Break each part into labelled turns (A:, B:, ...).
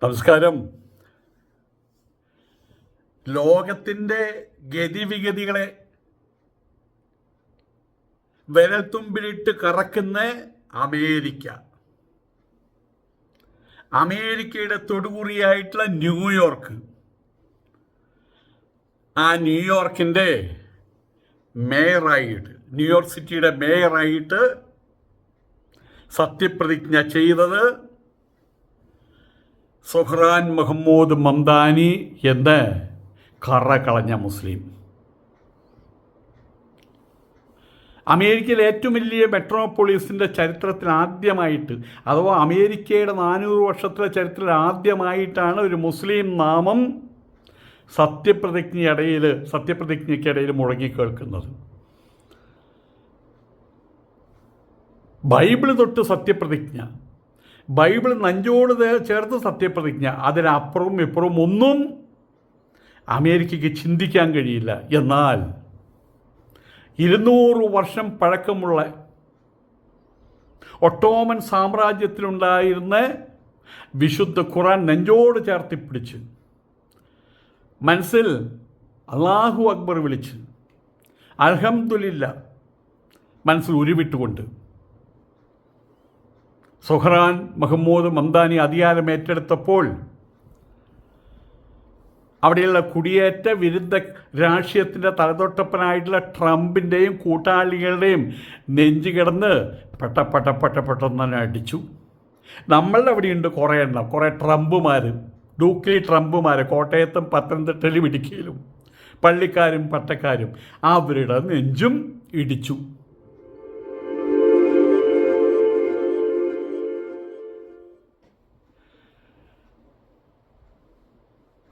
A: നമസ്കാരം. ലോകത്തിൻ്റെ ഗതിവിഗതികളെ വിരൽത്തുമ്പിലിട്ട് കറക്കുന്ന അമേരിക്ക, അമേരിക്കയുടെ തൊടുകുറിയായിട്ടുള്ള ന്യൂയോർക്ക്, ആ ന്യൂയോർക്കിൻ്റെ മേയറായിട്ട്, ന്യൂയോർക്ക് സിറ്റിയുടെ മേയറായിട്ട് സത്യപ്രതിജ്ഞ ചെയ്തത് സുഹ്റാൻ മുഹമ്മദ് മംദാനി എന്ന കറകളഞ്ഞ മുസ്ലിം. അമേരിക്കയിലെ ഏറ്റവും വലിയ മെട്രോപോളിസിൻ്റെ ചരിത്രത്തിൽ ആദ്യമായിട്ട്, അഥവാ അമേരിക്കയുടെ 400 വർഷത്തിലെ ചരിത്രത്തിൽ ആദ്യമായിട്ടാണ് ഒരു മുസ്ലിം നാമം സത്യപ്രതിജ്ഞയ്ക്കിടയിൽ മുഴങ്ങിക്കേൾക്കുന്നത്. ബൈബിൾ തൊട്ട് സത്യപ്രതിജ്ഞ, ബൈബിൾ നെഞ്ചോട് ചേർത്ത് സത്യപ്രതിജ്ഞ, അതിനപ്പുറവും ഇപ്പുറവും ഒന്നും അമേരിക്കയ്ക്ക് ചിന്തിക്കാൻ കഴിയില്ല. എന്നാൽ 200 വർഷം പഴക്കമുള്ള ഒട്ടോമൻ സാമ്രാജ്യത്തിലുണ്ടായിരുന്ന വിശുദ്ധ ഖുർആൻ നെഞ്ചോട് ചേർത്തിപ്പിടിച്ച് മനസ്സിൽ അല്ലാഹു അക്ബർ വിളിച്ച് അൽഹംദുലില്ലാ മനസ്സിൽ ഉരുവിട്ടുകൊണ്ട് സുഹ്റാൻ മുഹമ്മദ് മംദാനി അധികാരം ഏറ്റെടുത്തപ്പോൾ അവിടെയുള്ള കുടിയേറ്റ വിരുദ്ധ രാഷ്ട്രീയത്തിൻ്റെ തലതൊട്ടപ്പനായിട്ടുള്ള ട്രംപിൻ്റെയും കൂട്ടാളികളുടെയും നെഞ്ചു കിടന്ന് പെട്ടെന്ന് തന്നെ അടിച്ചു. നമ്മളുടെ അവിടെയുണ്ട് കുറേ എണ്ണം, കുറേ ട്രംപുമാർ, ഡൂക്കിലി ട്രംപുമാർ, കോട്ടയത്തും പത്തനംതിട്ടയിലും ഇടുക്കിയിലും, പള്ളിക്കാരും പട്ടക്കാരും, അവരുടെ നെഞ്ചും ഇടിച്ചു.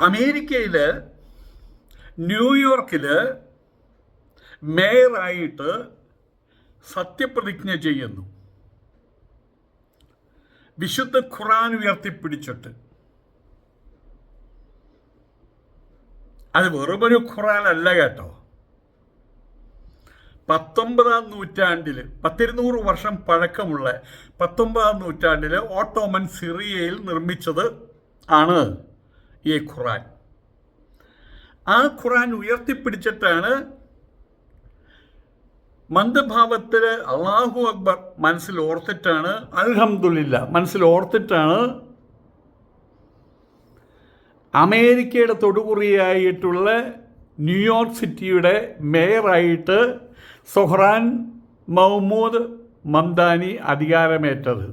A: അമേരിക്കയിൽ ന്യൂയോർക്കിൽ മേയറായിട്ട് സത്യപ്രതിജ്ഞ ചെയ്യുന്നു, വിശുദ്ധ ഖുർആൻ ഉയർത്തിപ്പിടിച്ചിട്ട്. അത് വെറുമൊരു ഖുർആൻ അല്ല കേട്ടോ. 19-ാം നൂറ്റാണ്ടിൽ, 1200 വർഷം പഴക്കമുള്ള 19-ാം നൂറ്റാണ്ടിൽ ഓട്ടോമൻ സിറിയയിൽ നിർമ്മിച്ചത് ആണ് ഈ ഖുർആൻ. ആ ഖുർആൻ ഉയർത്തിപ്പിടിച്ചിട്ടാണ് മന്ദഭാവത്തിൽ അല്ലാഹു അക്ബർ മനസ്സിൽ ഓർത്തിട്ടാണ്, അൽഹംദുലില്ലാ മനസ്സിൽ ഓർത്തിട്ടാണ് അമേരിക്കയുടെ തൊടുകുറിയായിട്ടുള്ള ന്യൂയോർക്ക് സിറ്റിയുടെ മേയറായിട്ട് സുഹ്റാൻ മുഹമ്മദ് മംദാനി അധികാരമേറ്റത്.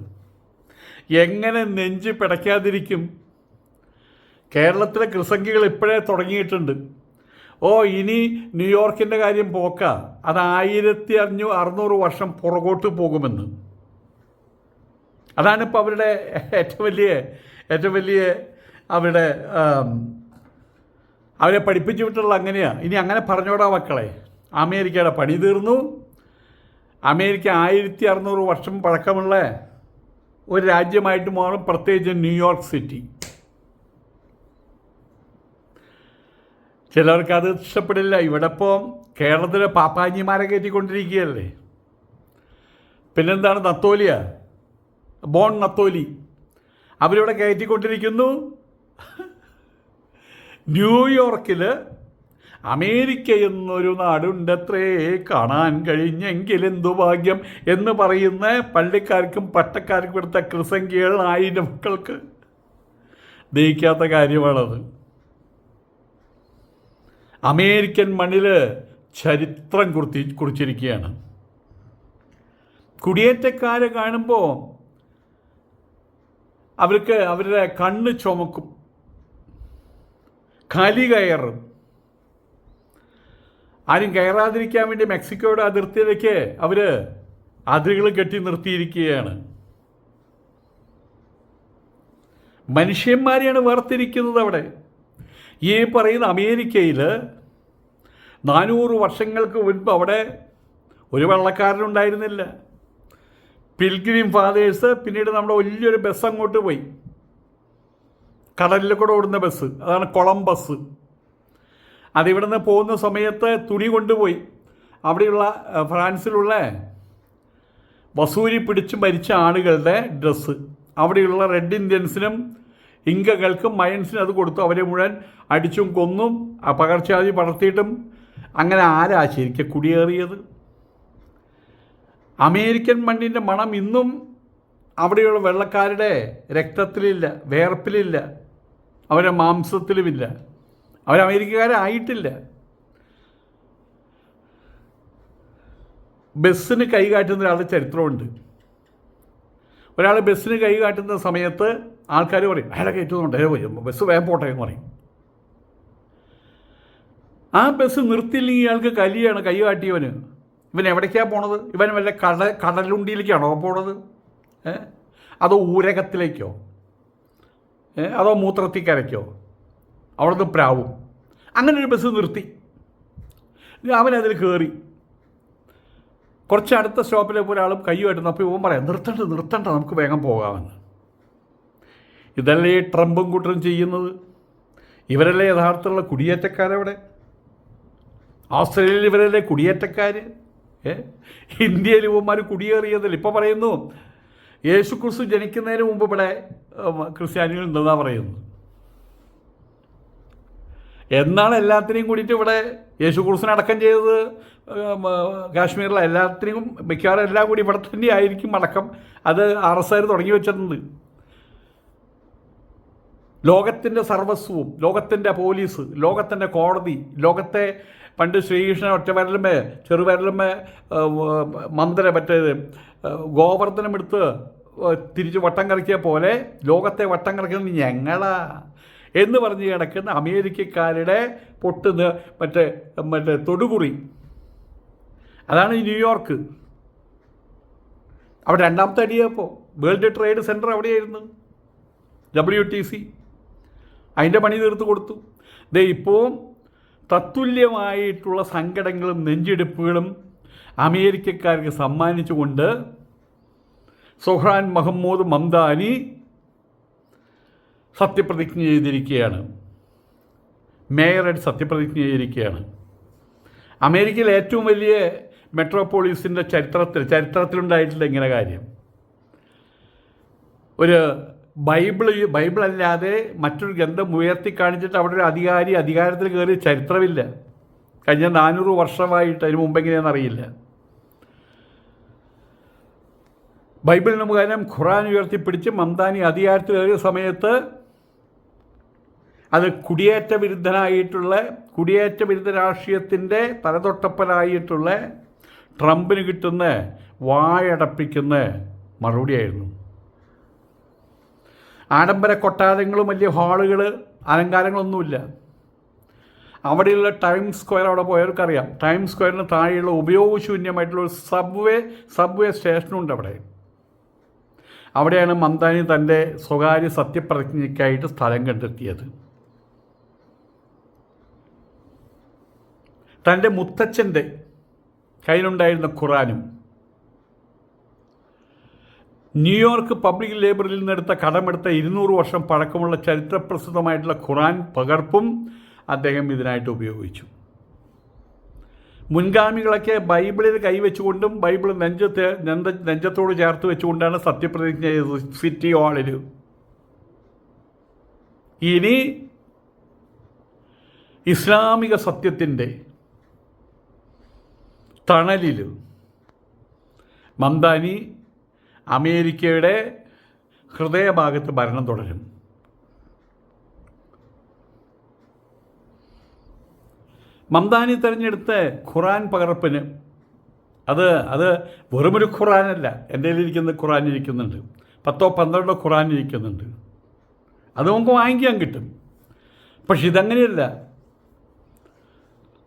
A: എങ്ങനെ നെഞ്ച് പിടയ്ക്കാതിരിക്കും? കേരളത്തിലെ കൃസംഗികൾ ഇപ്പോഴേ തുടങ്ങിയിട്ടുണ്ട്. ഇനി ന്യൂയോർക്കിൻ്റെ കാര്യം പോക്ക, അത് 1600 വർഷം പുറകോട്ട് പോകുമെന്ന്. അതാണിപ്പോൾ അവരുടെ ഏറ്റവും വലിയ അവരെ പഠിപ്പിച്ചു വിട്ടുള്ള അങ്ങനെയാണ്. ഇനി അങ്ങനെ പറഞ്ഞോടാ മക്കളെ, അമേരിക്കയുടെ പണി തീർന്നു. അമേരിക്ക 1600 വർഷം പഴക്കമുള്ള ഒരു രാജ്യമായിട്ട് മാറും, പ്രത്യേകിച്ച് ന്യൂയോർക്ക് സിറ്റി. ചിലർക്ക് അത് ഇഷ്ടപ്പെടില്ല. ഇവിടെ ഇപ്പോൾ കേരളത്തിലെ പാപ്പാഞ്ഞിമാരെ കയറ്റിക്കൊണ്ടിരിക്കുകയല്ലേ. പിന്നെന്താണ് നത്തോലിയ, ബോൺ നത്തോലി, അവരിവിടെ കയറ്റിക്കൊണ്ടിരിക്കുന്നു. ന്യൂയോർക്കിൽ അമേരിക്ക എന്നൊരു നാടുണ്ടത്രേ, കാണാൻ കഴിഞ്ഞെങ്കിലെന്തു ഭാഗ്യം എന്ന് പറയുന്ന പള്ളിക്കാർക്കും പട്ടക്കാർക്കും എടുത്ത കൃസംഖ്യകൾ 1000 മക്കൾക്ക് ദഹിക്കാത്ത കാര്യമാണത്. അമേരിക്കൻ മണ്ണിൽ ചരിത്രം കുറിച്ചിരിക്കുകയാണ്. കുടിയേറ്റക്കാരെ കാണുമ്പോൾ അവർക്ക് അവരുടെ കണ്ണ് ചുമക്കും, കലി കയറും. ആരും കയറാതിരിക്കാൻ വേണ്ടി മെക്സിക്കോയുടെ അതിർത്തിയിലേക്ക് അവർ അതിരുകൾ കെട്ടി നിർത്തിയിരിക്കുകയാണ്. മനുഷ്യന്മാരെയാണ് വേർതിരിക്കുന്നത് അവിടെ. ഈ പറയുന്ന അമേരിക്കയിൽ 400 വർഷങ്ങൾക്ക് മുൻപ് അവിടെ ഒരു വെള്ളക്കാരനുണ്ടായിരുന്നില്ല. പിൽഗ്രിം ഫാദേഴ്സ്, പിന്നീട് നമ്മുടെ വലിയൊരു ബസ് അങ്ങോട്ട് പോയി, കടലിൽ കൂടെ ഓടുന്ന ബസ്, അതാണ് കൊളംബസ്. അതിവിടെ നിന്ന് പോകുന്ന സമയത്ത് തുണി കൊണ്ടുപോയി അവിടെയുള്ള ഫ്രാൻസിലുള്ള വസൂരി പിടിച്ച് മരിച്ച ആളുകളുടെ ഡ്രസ്സ് അവിടെയുള്ള റെഡ് ഇന്ത്യൻസിനും ഇങ്കകൾക്കും മയൻസിനും അത് കൊടുത്തു. അവരെ മുഴുവൻ അടിച്ചും കൊന്നും പകർച്ചവ്യാധി പടർത്തിയിട്ടും. അങ്ങനെ ആരാ ശരിക്കും കുടിയേറിയത്? അമേരിക്കൻ മണ്ണിൻ്റെ മണം ഇന്നും അവിടെയുള്ള വെള്ളക്കാരുടെ രക്തത്തിലില്ല, വേർപ്പിലില്ല, അവരുടെ മാംസത്തിലുമില്ല. അവരമേരിക്കക്കാരായിട്ടില്ല. ബസ്സിന് കൈ കാട്ടുന്ന ഒരാളുടെ ചരിത്രമുണ്ട്. ഒരാൾ ബസ്സിന് കൈ കാട്ടുന്ന സമയത്ത് ആൾക്കാർ പറയും അയാളെ കയറ്റുന്നുണ്ട്, ബസ് വേഗം പോട്ടെ എന്ന് പറയും. ആ ബസ് നിർത്തിയില്ലെങ്കിൽ ഇയാൾക്ക് കലിയാണ് കൈ കാട്ടിയവന്. ഇവൻ എവിടേക്കാണ് പോണത്? ഇവൻ വല്ല കടലുണ്ടിയിലേക്കാണോ പോണത്? അതോ ഊരകത്തിലേക്കോ? അതോ മൂത്രത്തിക്കരയ്ക്കോ? അവിടുന്ന് പ്രാവും. അങ്ങനെ ഒരു ബസ് നിർത്തി. അവനതിൽ കയറി. കുറച്ച് അടുത്ത സ്റ്റോപ്പിലേക്ക് ഒരാളും കൈ കാട്ടുന്നു. അപ്പോൾ ഇവൻ പറയാം നിർത്തണ്ട നമുക്ക് വേഗം പോകാമെന്ന്. ഇതല്ലേ ട്രംപും കൂട്ടരും ചെയ്യുന്നത്? ഇവരല്ലേ യഥാർത്ഥമുള്ള കുടിയേറ്റക്കാരവിടെ? ഓസ്ട്രേലിയയിൽ ഇവരല്ലേ കുടിയേറ്റക്കാർ? ഇന്ത്യയിൽ ഇവന്മാർ കുടിയേറിയതല്ല. ഇപ്പോൾ പറയുന്നു യേശു ക്രിസ്തു ജനിക്കുന്നതിന് മുമ്പ് ഇവിടെ ക്രിസ്ത്യാനികൾ ഉണ്ടെന്നാണ് പറയുന്നത്. എന്നാണ് എല്ലാത്തിനെയും കൂടിയിട്ട് ഇവിടെ യേശു ക്രിസ്തുവിനെ അടക്കം ചെയ്തത് കാശ്മീരിലെ എല്ലാത്തിനും മിക്കവാറും എല്ലാം കൂടി ഇവിടെ തന്നെ ആയിരിക്കും അടക്കം. അത് RSR തുടങ്ങി വെച്ചിട്ടുണ്ട്. ലോകത്തിൻ്റെ സർവസ്വവും, ലോകത്തിൻ്റെ പോലീസ്, ലോകത്തിൻ്റെ കോടതി, ലോകത്തെ പണ്ട് ശ്രീകൃഷ്ണൻ ഒറ്റവിരലുമേ ചെറുവിരലുമേ മറ്റേത് ഗോവർദ്ധനം എടുത്ത് തിരിച്ച് വട്ടം കറക്കിയ പോലെ ലോകത്തെ വട്ടം കറക്കുന്നത് ഞങ്ങളാ എന്ന് പറഞ്ഞ് കിടക്കുന്ന അമേരിക്കക്കാരുടെ പൊട്ടുന്ന മറ്റേ തൊടുകുറി. അതാണ് ഈ ന്യൂയോർക്ക്. അവിടെ രണ്ടാമത്തെ അടിയപ്പോൾ വേൾഡ് ട്രേഡ് സെൻറ്റർ അവിടെയായിരുന്നു, WTC. അതിൻ്റെ പണി തീർത്ത് കൊടുത്തു. ഇപ്പോൾ തത്തുല്യമായിട്ടുള്ള സങ്കടങ്ങളും നെഞ്ചെടുപ്പുകളും അമേരിക്കക്കാർക്ക് സമ്മാനിച്ചുകൊണ്ട് സുഹ്റാൻ മഹമ്മൂദ് മംദാനി സത്യപ്രതിജ്ഞ ചെയ്തിരിക്കുകയാണ്. മേയറായിട്ട് സത്യപ്രതിജ്ഞ ചെയ്തിരിക്കുകയാണ്. അമേരിക്കയിലെ ഏറ്റവും വലിയ മെട്രോപോളിസിൻ്റെ ചരിത്രത്തിലുണ്ടായിട്ടില്ല ഇങ്ങനെ കാര്യം. ഒരു ബൈബിളല്ലാതെ മറ്റൊരു ഗ്രന്ഥം ഉയർത്തി കാണിച്ചിട്ട് അവിടെ ഒരു അധികാരത്തിൽ കയറിയ ചരിത്രമില്ല. കഴിഞ്ഞ 400 വർഷമായിട്ട്. അതിന് മുമ്പ് എങ്ങനെയാണെന്ന് അറിയില്ല. ബൈബിളിന് മുഖേന ഖുറാൻ ഉയർത്തിപ്പിടിച്ച് മംദാനി അധികാരത്തിൽ കയറിയ സമയത്ത് അത് കുടിയേറ്റ വിരുദ്ധ രാഷ്ട്രീയത്തിൻ്റെ തലതൊട്ടപ്പനായിട്ടുള്ള ട്രംപിന് കിട്ടുന്ന വായടപ്പിക്കുന്ന മറുപടിയായിരുന്നു. ആഡംബര കൊട്ടാരങ്ങളും വലിയ ഹാളുകൾ, അലങ്കാരങ്ങളൊന്നുമില്ല. അവിടെയുള്ള ടൈംസ് സ്ക്വയർ അവിടെ പോയവർക്കറിയാം. ടൈംസ് സ്ക്വയറിന് താഴെയുള്ള ഉപയോഗശൂന്യമായിട്ടുള്ള ഒരു സബ്വേ സ്റ്റേഷനുണ്ട് അവിടെ. അവിടെയാണ് മംദാനി തൻ്റെ സ്വകാര്യ സത്യപ്രതിജ്ഞയ്ക്കായിട്ട് സ്ഥലം കണ്ടെത്തിയത്. തൻ്റെ മുത്തച്ഛൻ്റെ കയ്യിലുണ്ടായിരുന്ന ഖുറാനും ന്യൂയോർക്ക് പബ്ലിക് ലൈബ്രറിയിൽ നിന്നെടുത്ത കടമെടുത്ത 200 വർഷം പഴക്കമുള്ള ചരിത്രപ്രസിദ്ധമായിട്ടുള്ള ഖുറാൻ പകർപ്പും അദ്ദേഹം ഇതിനായിട്ട് ഉപയോഗിച്ചു. മുൻഗാമികളൊക്കെ ബൈബിളിൽ കൈവച്ചുകൊണ്ടും ബൈബിൾ നെഞ്ചത്തോട് ചേർത്ത് വെച്ചുകൊണ്ടാണ് സത്യപ്രതിജ്ഞ ചെയ്തത് സിറ്റി ഹാളിൽ. ഇനി ഇസ്ലാമിക സത്യത്തിൻ്റെ തണലിൽ മംദാനി അമേരിക്കയുടെ ഹൃദയഭാഗത്ത് ഭരണം തുടരും. മംദാനി തിരഞ്ഞെടുത്ത ഖുറാൻ പകർപ്പിന് അത് വെറുമൊരു ഖുറാനല്ല. എൻ്റെ കയ്യിലിരിക്കുന്ന ഖുറാൻ ഇരിക്കുന്നുണ്ട്, 10-12 ഖുറാൻ ഇരിക്കുന്നുണ്ട്. അത് നമുക്ക് വാങ്ങിക്കാൻ കിട്ടും. പക്ഷെ ഇതങ്ങനെയല്ല.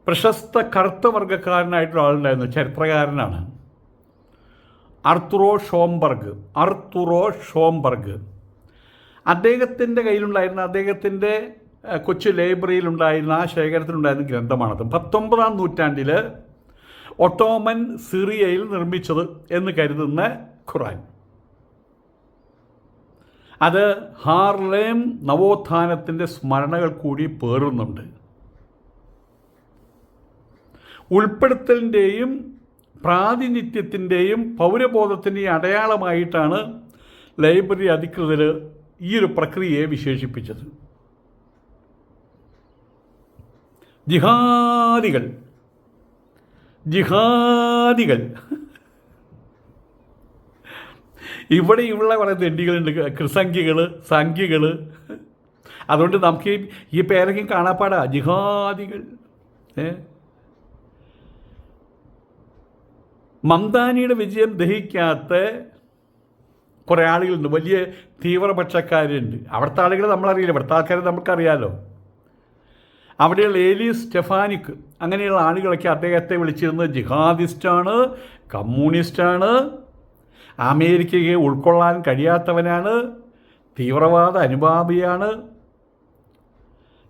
A: പ്രശസ്ത കറുത്ത വർഗ്ഗക്കാരനായിട്ടുള്ള ആളുണ്ടായിരുന്നു, ചരിത്രകാരനാണ്, അർത്തുറോ ഷോംബർഗ്. അദ്ദേഹത്തിൻ്റെ കയ്യിലുണ്ടായിരുന്ന, അദ്ദേഹത്തിൻ്റെ കൊച്ചു ലൈബ്രറിയിലുണ്ടായിരുന്ന, ആ ശേഖരത്തിലുണ്ടായിരുന്ന ഗ്രന്ഥമാണത്. 19-ാം നൂറ്റാണ്ടിൽ ഒട്ടോമൻ സിറിയയിൽ നിർമ്മിച്ചത് എന്ന് കരുതുന്ന ഖുറാൻ. അത് ഹാർലേം നവോത്ഥാനത്തിൻ്റെ സ്മരണകൾ കൂടി പേറുന്നുണ്ട്. ഉൾപ്പെടുത്തലിൻ്റെയും പ്രാതിനിധ്യത്തിൻ്റെയും പൗരബോധത്തിൻ്റെയും അടയാളമായിട്ടാണ് ലൈബ്രറി അധികൃതർ ഈ ഒരു പ്രക്രിയയെ വിശേഷിപ്പിച്ചത്. ജിഹാദികൾ ജിഹാദികൾ ഇവിടെയുള്ള കുറേ തെണ്ടികളുണ്ട്, കൃസംഖ്യകൾ, സംഖ്യകൾ. അതുകൊണ്ട് നമുക്ക് ഈ പേരൊക്കെ കാണാപ്പാടാ, ജിഹാദികൾ. മംദാനിയുടെ വിജയം ദഹിക്കാത്ത കുറേ ആളുകളുണ്ട്, വലിയ തീവ്രപക്ഷക്കാരുണ്ട്. അവിടുത്തെ ആളുകൾ നമ്മളറിയില്ല, ഇവിടുത്തെ ആൾക്കാരെ നമുക്കറിയാലോ. അവിടെയുള്ള ഏലീസ് സ്റ്റെഫാനിക് അങ്ങനെയുള്ള ആളുകളൊക്കെ അദ്ദേഹത്തെ വിളിച്ചിരുന്നത് ജിഹാദിസ്റ്റാണ്, കമ്മ്യൂണിസ്റ്റാണ്, അമേരിക്കയെ ഉൾക്കൊള്ളാൻ കഴിയാത്തവനാണ്, തീവ്രവാദ അനുഭാവിയാണ്.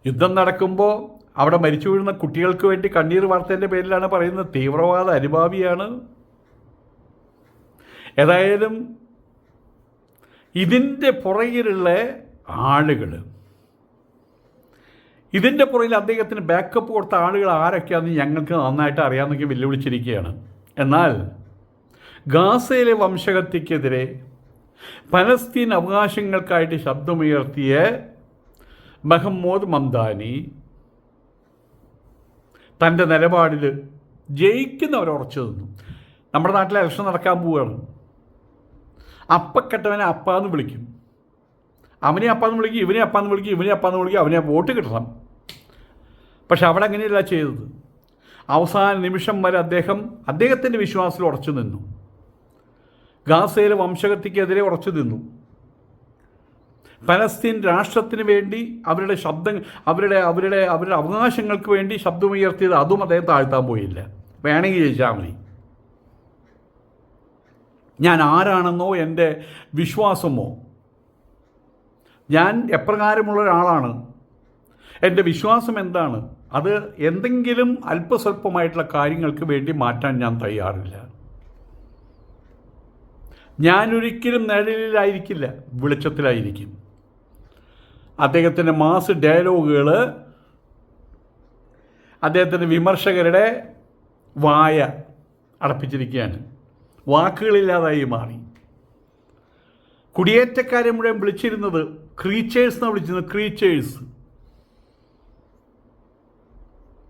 A: യുദ്ധം നടക്കുമ്പോൾ അവിടെ മരിച്ചു വീഴുന്ന കുട്ടികൾക്ക് വേണ്ടി കണ്ണീർ വാർത്തേൻ്റെ പേരിലാണ് പറയുന്നത് തീവ്രവാദ അനുഭാവിയാണ്. ഏതായാലും ഇതിൻ്റെ പുറകിലുള്ള ആളുകൾ, ഇതിൻ്റെ പുറകിൽ അദ്ദേഹത്തിന് ബാക്കപ്പ് കൊടുത്ത ആളുകൾ ആരൊക്കെയാണെന്ന് ഞങ്ങൾക്ക് നന്നായിട്ട് അറിയാമെന്നൊക്കെ വെല്ലുവിളിച്ചിരിക്കുകയാണ്. എന്നാൽ ഗാസയിലെ വംശഹത്യക്കെതിരെ പലസ്തീൻ അവകാശങ്ങൾക്കായിട്ട് ശബ്ദമുയർത്തിയ മഹമ്മൂദ് മംദാനി തൻ്റെ നിലപാടിൽ ജയിക്കുന്നവരുറച്ചു നിന്നു. നമ്മുടെ നാട്ടിൽ ഇലക്ഷൻ നടക്കാൻ പോവുകയാണ്. അപ്പക്കെട്ടവനെ അപ്പാന്ന് വിളിക്കും, അവനെ അപ്പാന്ന് വിളിക്കും, ഇവനെ അപ്പാന്ന് വിളിക്കും, ഇവനെ അപ്പാന്ന് വിളിക്കും, അവനെ വോട്ട് കിട്ടണം. പക്ഷെ അവിടെ അങ്ങനെയല്ല ചെയ്തത്. അവസാന നിമിഷം വരെ അദ്ദേഹത്തിൻ്റെ വിശ്വാസത്തിൽ ഉറച്ചു നിന്നു. ഗാസയിലെ വംശഹത്യക്കെതിരെ ഉറച്ചു നിന്നു. പലസ്തീൻ രാഷ്ട്രത്തിന് വേണ്ടി അവരുടെ അവരുടെ അവകാശങ്ങൾക്ക് വേണ്ടി ശബ്ദമുയർത്തിയത് അതും അദ്ദേഹം താഴ്ത്താൻ പോയില്ല. വേണമെങ്കിൽ ചോദിച്ചാൽ മതി, ഞാൻ ആരാണെന്നോ എൻ്റെ വിശ്വാസമോ, ഞാൻ എപ്രകാരമുള്ള ഒരാളാണ്, എൻ്റെ വിശ്വാസം എന്താണ്, അത് എന്തെങ്കിലും അല്പസ്വല്പമായിട്ടുള്ള കാര്യങ്ങൾക്ക് വേണ്ടി മാറ്റാൻ ഞാൻ തയ്യാറില്ല. ഞാനൊരിക്കലും നിഴലിലായിരിക്കില്ല, വെളിച്ചത്തിലായിരിക്കും. അദ്ദേഹത്തിൻ്റെ മാസ് ഡയലോഗുകൾ അദ്ദേഹത്തിൻ്റെ വിമർശകരുടെ വായ അടപ്പിച്ചിരിക്കുകയാണ്. വാക്കുകളില്ലാതായി മാറി. കുടിയേറ്റക്കാരെ മുഴുവൻ വിളിച്ചിരുന്നത് ക്രീച്ചേഴ്സ് എന്നാണ് വിളിച്ചിരുന്നത്. ക്രീച്ചേഴ്സ്,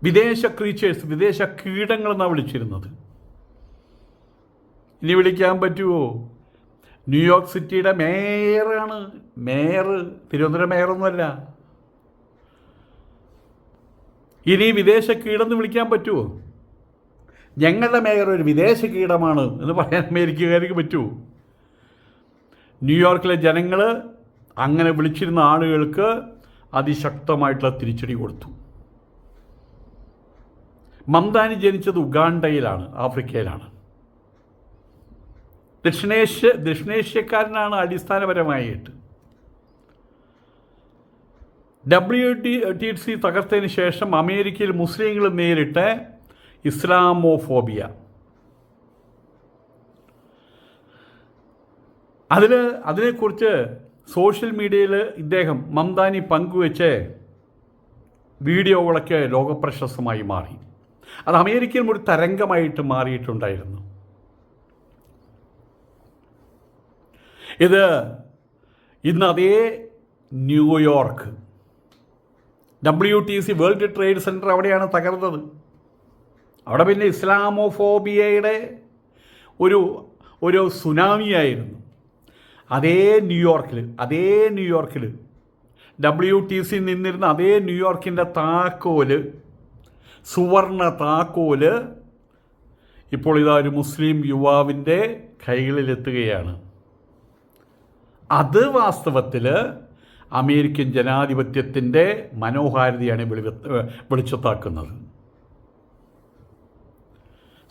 A: വിദേശ ക്രീച്ചേഴ്സ്, വിദേശ കീടങ്ങളെന്നാണ് വിളിച്ചിരുന്നത്. ഇനി വിളിക്കാൻ പറ്റുമോ? ന്യൂയോർക്ക് സിറ്റിയുടെ മേയറാണ്. മേയർ, തിരുവനന്തപുരം മേയറൊന്നുമല്ല. ഇനി വിദേശ കീടെന്ന് വിളിക്കാൻ പറ്റുമോ? ഞങ്ങളുടെ മേയർ ഒരു വിദേശ കീടമാണ് എന്ന് പറയാൻ അമേരിക്കക്കാർക്ക് പറ്റുമോ? ന്യൂയോർക്കിലെ ജനങ്ങൾ അങ്ങനെ വിളിച്ചിരുന്ന ആളുകൾക്ക് അതിശക്തമായിട്ടുള്ള തിരിച്ചടി കൊടുത്തു. മംദാനി ജനിച്ചത് ഉഗാണ്ടയിലാണ്, ആഫ്രിക്കയിലാണ്. ദക്ഷിണേഷ്യക്കാരനാണ് അടിസ്ഥാനപരമായിട്ട്. WTC തകർത്തതിന് ശേഷം അമേരിക്കയിൽ മുസ്ലിങ്ങൾ നേരിട്ട ഇസ്ലാമോഫോബിയ, അതിനെക്കുറിച്ച് സോഷ്യൽ മീഡിയയിൽ മംദാനി പങ്കുവെച്ച വീഡിയോകളൊക്കെ ലോകപ്രശസ്തമായി മാറി. അത് അമേരിക്കയിൽ ഒരു തരംഗമായിട്ട് മാറിയിട്ടുണ്ടായിരുന്നു. ഇന്ന് അതേ New York WTC world trade centre അവിടെയാണ് തകർന്നത്. അവിടെ പിന്നെ ഇസ്ലാമോഫോബിയയുടെ ഒരു സുനാമിയായിരുന്നു. അതേ ന്യൂയോർക്കിൽ WTC നിന്നിരുന്ന അതേ ന്യൂയോർക്കിൻ്റെ താക്കോല്, സുവർണ താക്കോല് ഇപ്പോൾ ഇതാ ഒരു മുസ്ലിം യുവാവിൻ്റെ കൈകളിലെത്തുകയാണ്. അത് വാസ്തവത്തിൽ അമേരിക്കൻ ജനാധിപത്യത്തിൻ്റെ മനോഹാരിതയാണ് വെളിച്ചത്താക്കുന്നത്.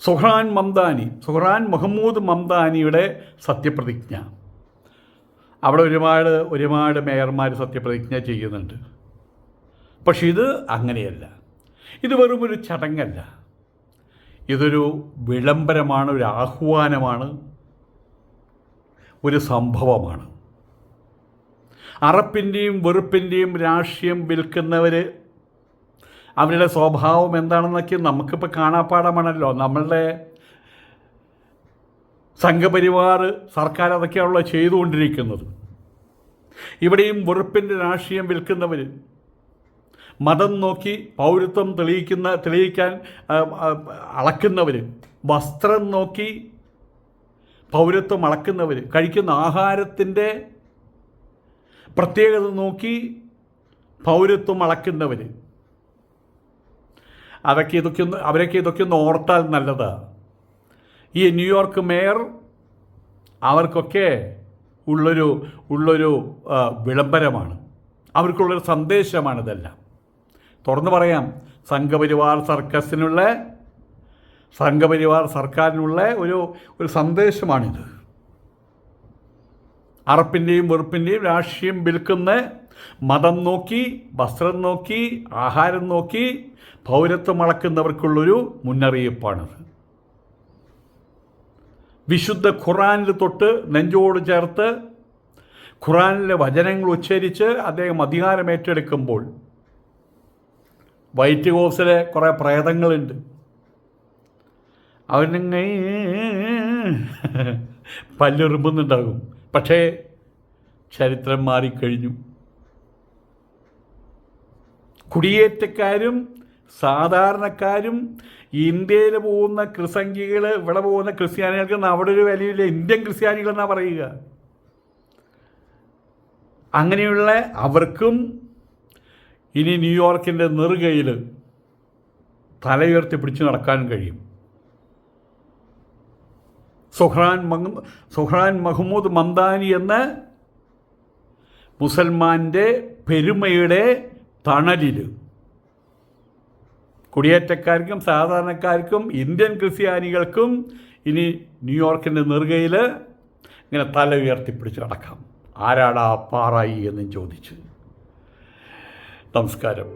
A: സുഹ്റാൻ മുഹമ്മൂദ് മംദാനിയുടെ സത്യപ്രതിജ്ഞ, അവിടെ ഒരുപാട് മേയർമാർ സത്യപ്രതിജ്ഞ ചെയ്യുന്നുണ്ട്. പക്ഷെ ഇത് അങ്ങനെയല്ല. ഇത് വെറും ഒരു ചടങ്ങല്ല, ഇതൊരു വിളംബരമാണ്, ഒരു ആഹ്വാനമാണ്, ഒരു സംഭവമാണ്. അറപ്പിൻ്റെയും വെറുപ്പിൻ്റെയും രാഷ്ട്രീയം വിൽക്കുന്നവർ അവരുടെ സ്വഭാവം എന്താണെന്നൊക്കെ നമുക്കിപ്പോൾ കാണാപ്പാടമാണല്ലോ. നമ്മളുടെ സംഘപരിവാർ സർക്കാർ അതൊക്കെയാണല്ലോ ചെയ്തുകൊണ്ടിരിക്കുന്നത്. ഇവിടെയും വെറുപ്പിൻ്റെ രാഷ്ട്രീയം വിൽക്കുന്നവർ, മതം നോക്കി പൗരത്വം തെളിയിക്കാൻ അളക്കുന്നവർ, വസ്ത്രം നോക്കി പൗരത്വം അളക്കുന്നവർ, കഴിക്കുന്ന ആഹാരത്തിൻ്റെ പ്രത്യേകത നോക്കി പൗരത്വം അളക്കുന്നവർ, അവരൊക്കെ ഇതൊക്കെ ഒന്ന് ഓർത്താൽ നല്ലതാണ്. ഈ ന്യൂയോർക്ക് മേയർ അവർക്കൊക്കെ ഉള്ളൊരു വിളംബരമാണ്, അവർക്കുള്ളൊരു സന്ദേശമാണിതെല്ലാം. തുറന്നു പറയാം, സംഘപരിവാർ സർക്കാരിനുള്ള ഒരു സന്ദേശമാണിത്. അറപ്പിൻ്റെയും വെറുപ്പിൻ്റെയും രാഷ്ട്രീയം വിൽക്കുന്ന, മതം നോക്കി, വസ്ത്രം നോക്കി, ആഹാരം നോക്കി പൗരത്വം അളക്കുന്നവർക്കുള്ളൊരു മുന്നറിയിപ്പാണിത്. വിശുദ്ധ ഖുറാനിൽ തൊട്ട് നെഞ്ചോട് ചേർത്ത് ഖുറാനിലെ വചനങ്ങൾ ഉച്ചരിച്ച് അദ്ദേഹം അധികാരം ഏറ്റെടുക്കുമ്പോൾ വൈറ്റ് ഹൗസിലെ കുറേ പ്രേതങ്ങളുണ്ട്, അവരിങ്ങനെ പല്ലെറുമ്പുന്നുണ്ടാകും. പക്ഷേ ചരിത്രം മാറിക്കഴിഞ്ഞു. കുടിയേറ്റക്കാരും സാധാരണക്കാരും ഇന്ത്യയിൽ പോകുന്ന ക്രിസംഖികൾ, ഇവിടെ പോകുന്ന ക്രിസ്ത്യാനികൾക്ക് അവിടെ ഒരു വിലയില്ല, ഇന്ത്യൻ ക്രിസ്ത്യാനികൾ എന്നാണ് പറയുക. അങ്ങനെയുള്ള അവർക്കും ഇനി ന്യൂയോർക്കിൻ്റെ നെറുകയിൽ തലയുയർത്തി പിടിച്ച് നടക്കാൻ കഴിയും. സുഹ്റാൻ മഹ്മൂദ് മംദാനി എന്ന മുസൽമാൻ്റെ പെരുമയുടെ തണലിൽ കുടിയേറ്റക്കാർക്കും സാധാരണക്കാർക്കും ഇന്ത്യൻ ക്രിസ്ത്യാനികൾക്കും ഇനി ന്യൂയോർക്കിൻ്റെ നെറുകയിൽ ഇങ്ങനെ തല ഉയർത്തിപ്പിടിച്ച് നടക്കാം. ആരാടാ പാറായി എന്നും ചോദിച്ച്. നമസ്കാരം.